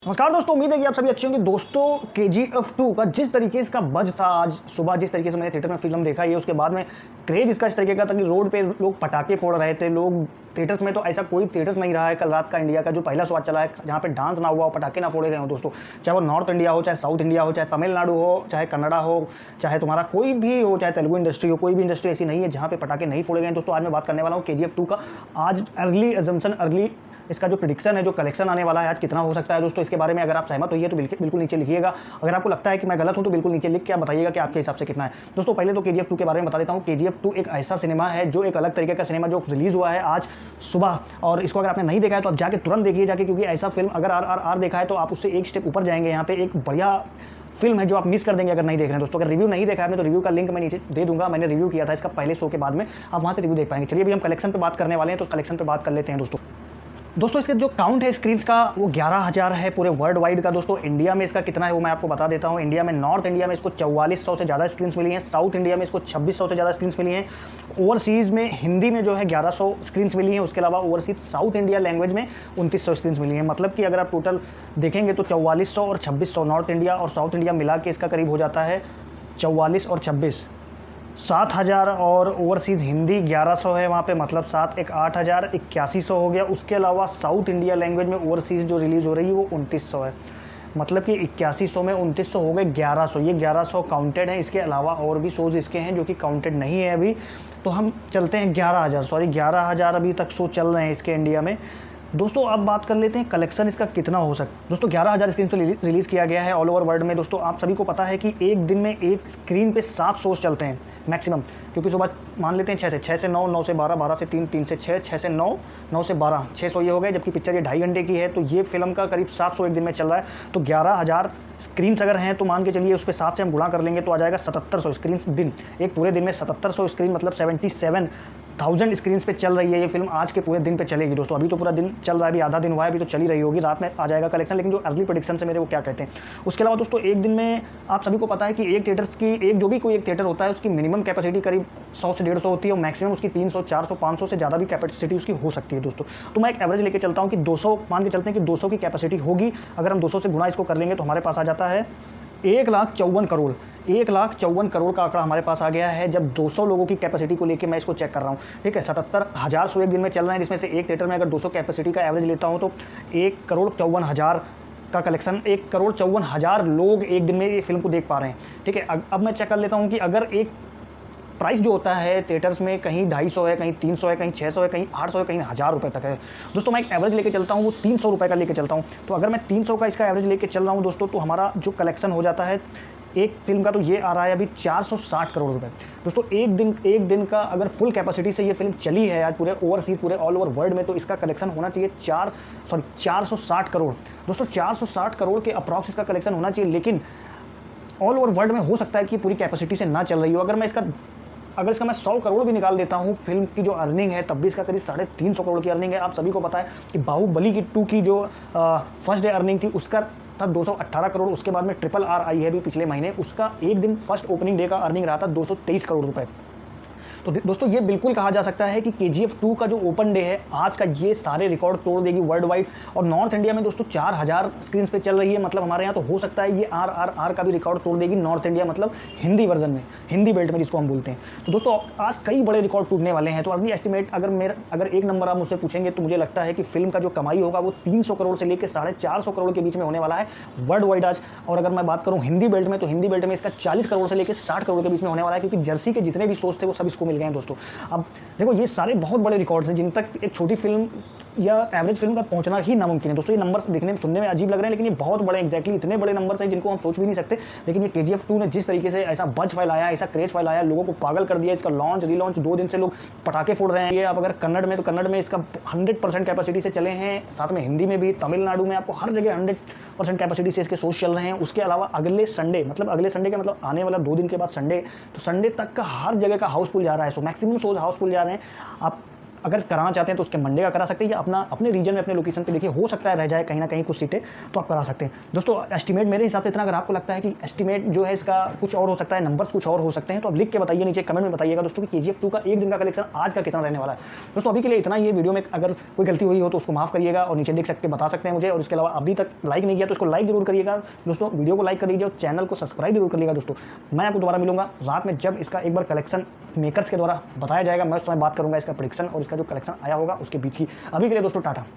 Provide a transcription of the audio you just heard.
नमस्कार दोस्तों, उम्मीद है कि आप सभी अच्छे होंगे। दोस्तों KGF 2 का जिस तरीके इसका बज था आज सुबह, जिस तरीके से मैंने थिएटर में फिल्म देखा है, उसके बाद में क्रेज इसका इस तरीके का था कि रोड पे लोग पटाखे फोड़ रहे थे। लोग थिएटर्स में तो ऐसा कोई थिएटर्स नहीं रहा है कल रात का इंडिया का जो पहला शो चला है जहाँ पे डांस ना हुआ हो, पटाखे ना फोड़े गए हो दोस्तों। चाहे वो नॉर्थ इंडिया हो, चाहे साउथ इंडिया हो, चाहे तमिलनाडु हो, चाहे कन्नड़ा हो, चाहे तुम्हारा कोई भी हो, चाहे तेलुगु इंडस्ट्री हो, कोई भी इंडस्ट्री ऐसी नहीं है जहाँ पे पटाखे नहीं फोड़े गए दोस्तों। आज मैं बात करने वाला हूँ KGF 2 का। आज अर्ली इसका जो प्रिडिक्शन है, जो कलेक्शन आने वाला है आज कितना हो सकता है दोस्तों, इसके बारे में अगर आप सहमत होइए तो बिल्कुल नीचे लिखिएगा। अगर आपको लगता है कि मैं गलत हूं तो बिल्कुल नीचे लिख के आप बताइएगा कि आपके हिसाब से कितना है दोस्तों। पहले तो KGF 2 के बारे में बता देता हूं। KGF 2 एक ऐसा सिनेमा है जो एक अलग तरीके का सिनेमा जो रिलीज़ हुआ है आज सुबह, और इसको अगर आपने नहीं देखा है तो आप जाके तुरंत देखिए जाके, क्योंकि ऐसा फिल्म अगर RRR देखा है तो आप उससे एक स्टेप ऊपर जाएंगे। यहाँ पे एक बढ़िया फिल्म है जो आप मिस कर देंगे अगर नहीं देख रहे हैं दोस्तों। अगर रिव्यू नहीं देखा है आपने तो रिव्यू का लिंक मैं नीचे दे दूंगा। मैंने रिव्यू किया था इसका पहले शो के बाद में, आप वहाँ से रिव्यू देख पाएंगे। चलिए अभी हम कलेक्शन पे बात करने वाले हैं, तो कलेक्शन पे बात कर लेते हैं दोस्तों। इसका जो काउंट है स्क्रीन्स का वो 11,000 है पूरे वर्ल्ड वाइड का दोस्तों। इंडिया में इसका कितना है वो मैं आपको बता देता हूँ। इंडिया में नॉर्थ इंडिया में इसको 4400 से ज़्यादा स्क्रीन्स मिली हैं। साउथ इंडिया में इसको 2600 से ज़्यादा स्क्रीन्स मिली हैं। ओवरसीज़ में हिंदी में जो है 1100 स्क्रीन्स मिली हैं। उसके अलावा ओवरसीज साउथ इंडिया लैंग्वेज में 2900 स्क्रीन्स मिली हैं। मतलब कि अगर आप टोटल देखेंगे तो 4400 और 2600 नॉर्थ इंडिया और साउथ इंडिया मिला के इसका करीब हो जाता है 44 और 26 7,000, और ओवरसीज़ हिंदी 1100 है वहाँ पे, मतलब 7 एक 8,000 8100 हो गया। उसके अलावा साउथ इंडिया लैंग्वेज में ओवरसीज़ जो रिलीज़ हो रही है वो 2900 है, मतलब कि 8100 में 2900 हो गए 1100। ये 1100 काउंटेड है। इसके अलावा और भी शोज़ इसके हैं जो कि काउंटेड नहीं है अभी। तो हम चलते हैं 11,000 अभी तक शो चल रहे हैं इसके इंडिया में दोस्तों। अब बात कर लेते हैं कलेक्शन इसका कितना हो सकता है दोस्तों। 11,000 स्क्रीन पे रिलीज़ किया गया है ऑल ओवर वर्ल्ड में दोस्तों। आप सभी को पता है कि एक दिन में एक स्क्रीन पे 7 शोज़ चलते हैं मैक्सिमम, क्योंकि सुबह मान लेते हैं 6 से 9, 9 से 12, 12 से 3, 3 से 6, 6 से 9, 9 से 12, 6 शो ये हो गए। जबकि पिक्चर ये 2.5 घंटे की है, तो ये फिल्म का करीब 7 शो एक दिन में चल रहा है। तो 11,000 स्क्रीन्स अगर हैं तो मान के चलिए उस पर 7 से हम गुणा कर लेंगे तो आ जाएगा 7700 स्क्रीन्स दिन। एक पूरे दिन में 7700 स्क्रीन, मतलब 77,000 स्क्रीन्स पे चल रही है ये फिल्म। आज के पूरे दिन पे चलेगी दोस्तों। अभी तो पूरा दिन चल रहा है, अभी आधा दिन हुआ है, अभी तो चली रही होगी। रात में आ जाएगा कलेक्शन, लेकिन जो अर्ली प्रेडिक्शन से मेरे वो क्या कहते हैं। उसके अलावा दोस्तों एक दिन में आप सभी को पता है कि एक थिएटर्स की जो भी कोई एक थिएटर होता है उसकी मिनिमम कैपेसिटी करीब 100 से 150 होती है, और मैक्सिमम उसकी 300, 400, 500 से ज़्यादा भी कैपेसिटी उसकी हो सकती है दोस्तों। तो मैं एक एवरेज लेके चलता हूँ कि 200 मान के चलते हैं कि 200 की कैपेसिटी होगी। अगर हम 200 से गुणा इसको कर लेंगे तो हमारे पास आ जाता है 1,54 करोड़। 1,54 करोड़ का आंकड़ा हमारे पास आ गया है जब 200 लोगों की कैपेसिटी को लेके मैं इसको चेक कर रहा हूँ। ठीक है, 77,000 शो एक दिन में चल रहे हैं, जिसमें से एक थिएटर में अगर 200 कैपेसिटी का एवरेज लेता हूँ तो 1,54,000 का कलेक्शन, 1,54,000 लोग एक दिन में ये फिल्म को देख पा रहे हैं। ठीक है, अब मैं चेक कर लेता हूँ कि अगर एक प्राइस जो होता है थिएटर्स में कहीं 250 है, कहीं 300 है, कहीं 600 है, कहीं 800 है, कहीं 1,000 रुपये तक है दोस्तों। मैं एक एवरेज लेके चलता हूँ, वो 300 रुपये का लेके चलता हूँ। तो अगर मैं 300 का इसका एवरेज लेके चल रहा हूँ दोस्तों, तो हमारा जो कलेक्शन हो जाता है एक फिल्म का, तो ये आ रहा है अभी 460 करोड़ रुपए दोस्तों। एक दिन का अगर फुल कैपेसिटी से ये फिल्म चली है आज पूरे ओवरसीज, पूरे ऑल ओवर वर्ल्ड में, तो इसका कलेक्शन होना चाहिए 460 करोड़ दोस्तों। 460 करोड़ के अप्रॉक्स इसका कलेक्शन होना चाहिए, लेकिन ऑल ओवर वर्ल्ड में हो सकता है कि पूरी कैपेसिटी से ना चल रही हो। अगर इसका मैं 100 करोड़ भी निकाल देता हूँ फिल्म की जो अर्निंग है, तब भी इसका करीब 350 करोड़ की अर्निंग है। आप सभी को पता है कि बाहुबली की 2 की जो फर्स्ट डे अर्निंग थी उसका था 218 करोड़। उसके बाद में RRR आई है अभी पिछले महीने, उसका एक दिन फर्स्ट ओपनिंग डे का अर्निंग रहा था 223 करोड़ रुपए। तो दोस्तों ये बिल्कुल कहा जा सकता है कि KGF 2 का जो ओपन डे है आज का, ये सारे रिकॉर्ड तोड़ देगी वर्ल्ड वाइड। और नॉर्थ इंडिया में दोस्तों 4,000 स्क्रीन पे चल रही है, मतलब हमारे यहाँ तो हो सकता है ये RRR का भी रिकॉर्ड तोड़ देगी नॉर्थ इंडिया, मतलब हिंदी वर्जन में, हिंदी बेल्ट में जिसको हम बोलते हैं। तो दोस्तों आज कई बड़े रिकॉर्ड टूटने वाले हैं। तो अभी एस्टिमेट अगर एक नंबर आप मुझसे पूछेंगे तो मुझे लगता है कि फिल्म का जो कमाई होगा वो 300 करोड़ से लेकर 450 करोड़ के बीच में होने वाला है वर्ल्ड वाइड आज। और अगर मैं बात करूँ हिंदी बेल्ट में, तो हिंदी बेल्ट में इसका 40 करोड़ से लेकर 60 करोड़ के बीच में होने वाला है, क्योंकि जर्सी के जितने भी शोज थे वो सब इसको मिल गए हैं दोस्तों। अब देखो ये सारे बहुत बड़े रिकॉर्ड्स हैं जिन तक एक छोटी फिल्म या एवरेज फिल्म का पहुंचना ही नामुमकिन है दोस्तों। ये नंबर्स दिखने में सुनने में अजीब लग रहे हैं, लेकिन ये बहुत बड़े एग्जैक्टली इतने बड़े नंबर्स हैं जिनको हम सोच भी नहीं सकते। लेकिन ये KGF 2 ने जिस तरीके से ऐसा बज फैलाया, ऐसा क्रेज फैलाया, लोगों को पागल कर दिया। इसका लॉन्च रीलॉन्च 2 दिन से लोग पटाखे फोड़ रहे हैं। ये आप अगर कन्नड़ में, तो कन्नड़ में इसका 100% कैपेसिटी से चले हैं, साथ में हिंदी में भी, तमिलनाडु में आपको हर जगह 100% कैपेसिटी से इसके शोज चल रहे हैं। उसके अलावा अगले संडे का मतलब आने वाला 2 दिन के बाद संडे, तो संडे तक का हर जगह का हाउसफुल जा रहा है। सो मैक्सिमम शोज हाउसफुल जा रहे हैं। आप अगर कराना चाहते हैं तो उसके मंडे का करा सकते हैं, या अपने रीजन में अपने लोकेशन पे देखिए हो सकता है रह जाए कहीं ना कहीं कुछ सीटें, तो आप करा सकते हैं। दोस्तों एस्टिमेट मेरे हिसाब से इतना, अगर आपको लगता है कि एस्टिमेट जो है इसका कुछ और हो सकता है, नंबर्स कुछ और हो सकते हैं, तो आप लिख के बताइए नीचे कमेंट में बताइएगा दोस्तों कि KGF 2 का एक दिन का कलेक्शन आज का कितना रहने वाला है। दोस्तों अभी के लिए इतना ही है। वीडियो में अगर कोई गलती हुई हो तो उसको माफ़ करिएगा और नीचे बता सकते हैं मुझे। और इसके अलावा अभी तक लाइक नहीं किया तो उसको लाइक जरूर करिएगा दोस्तों, वीडियो को लाइक कर लीजिए और चैनल को सब्सक्राइब जरूर कर लीजिएगा दोस्तों। मैं आपको दोबारा मिलूंगा रात में, जब इसका एक बार कलेक्शन मेकर्स के द्वारा बताया जाएगा। मैं उस समय बात करूंगा इसका प्रेडिक्शन और इसका जो कलेक्शन आया होगा उसके बीच की। अभी के लिए दोस्तों टाटा।